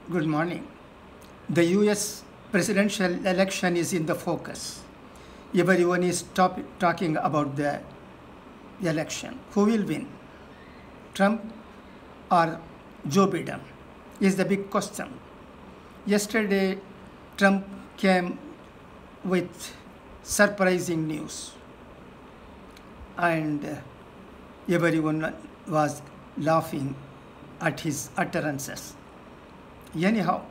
Good morning. The US presidential election is in the focus. Everyone is talking about the election. Who will win? Trump or Joe Biden? Is the big question. Yesterday, Trump came with surprising news, and everyone was laughing at his utterances. Anyhow,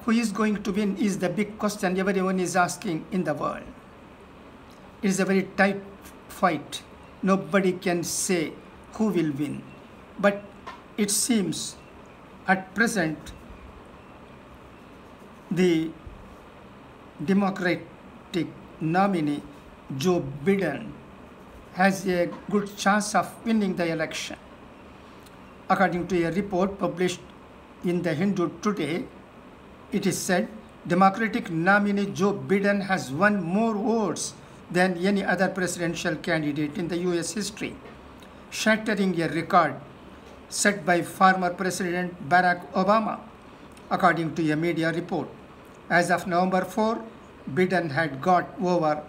who is going to win is the big question everyone is asking in the world. It is a very tight fight. Nobody can say who will win. But it seems at present the Democratic nominee Joe Biden has a good chance of winning the election. According to a report published in the Hindu today, it is said Democratic nominee Joe Biden has won more votes than any other presidential candidate in the US history, shattering a record set by former President Barack Obama, according to a media report. As of November 4, Biden had got over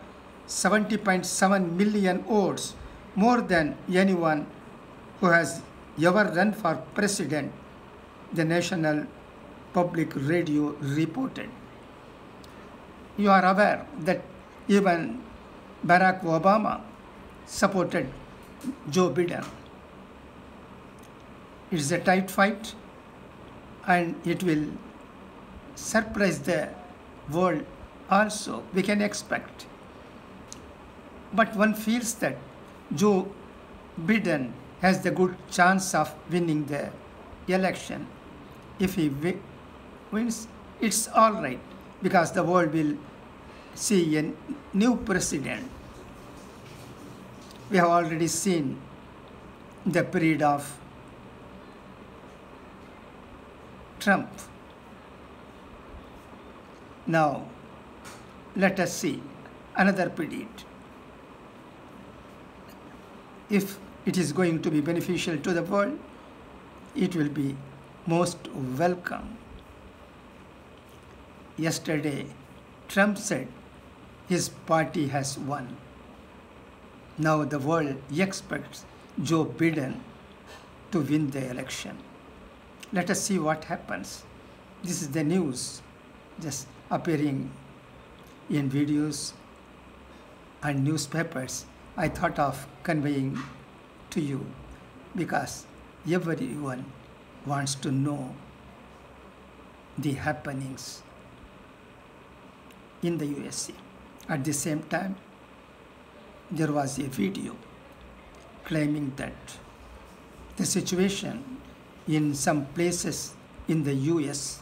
70.7 million votes, more than anyone who has ever run for president, the National Public Radio reported. You are aware that even Barack Obama supported Joe Biden. It is a tight fight, and it will surprise the world also, we can expect. But one feels that Joe Biden has the good chance of winning the election. If he wins, it's all right, because the world will see a new president. We have already seen the period of Trump. Now, let us see another period. If it is going to be beneficial to the world, it will be most welcome. Yesterday, Trump said his party has won. Now the world expects Joe Biden to win the election. Let us see what happens. This is the news just appearing in videos and newspapers. I thought of conveying to you because everyone wants to know the happenings in the USA. At the same time, there was a video claiming that the situation in some places in the US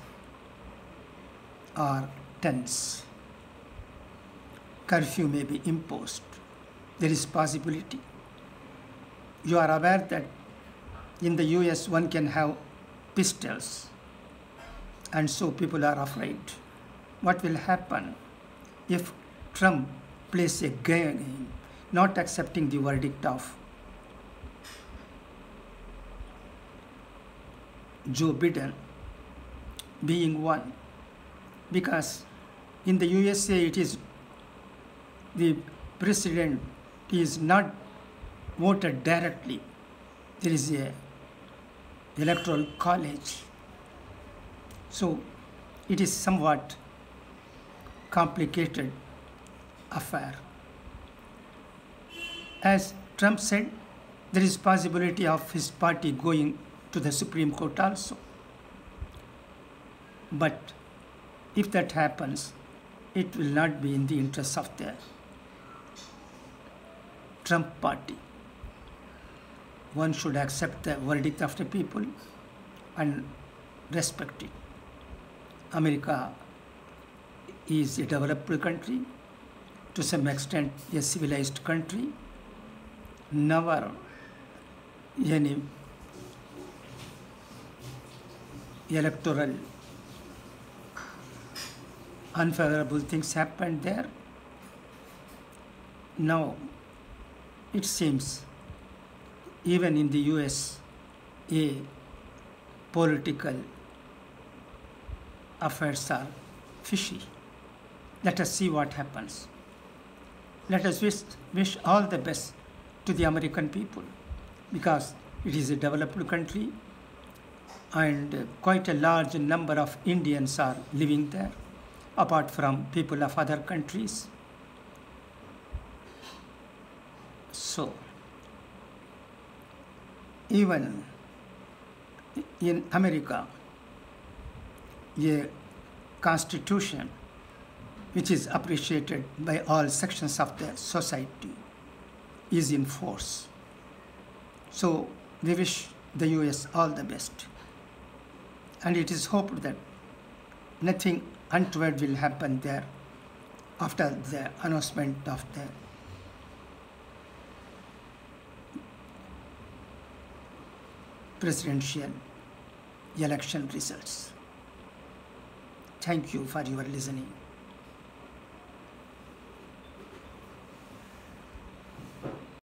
are tense. Curfew may be imposed. There is possibility. You are aware that in the US one can have pistols, and so people are afraid. What will happen if Trump plays a game, not accepting the verdict of Joe Biden being won? Because in the USA it is the president is not voted directly. There is a electoral college. So it is somewhat complicated affair. As Trump said, there is possibility of his party going to the Supreme Court also. But if that happens, it will not be in the interest of the Trump party. One should accept the verdict of the people and respect it. America is a developed country, to some extent a civilized country. Never any electoral unfavorable things happened there. Now, it seems even in the US, a political affairs are fishy. Let us see what happens. Let us wish all the best to the American people, because it is a developed country and quite a large number of Indians are living there, apart from people of other countries. So, even in America, a constitution which is appreciated by all sections of the society is in force. So we wish the US all the best. And it is hoped that nothing untoward will happen there after the announcement of the presidential election results. Thank you for your listening.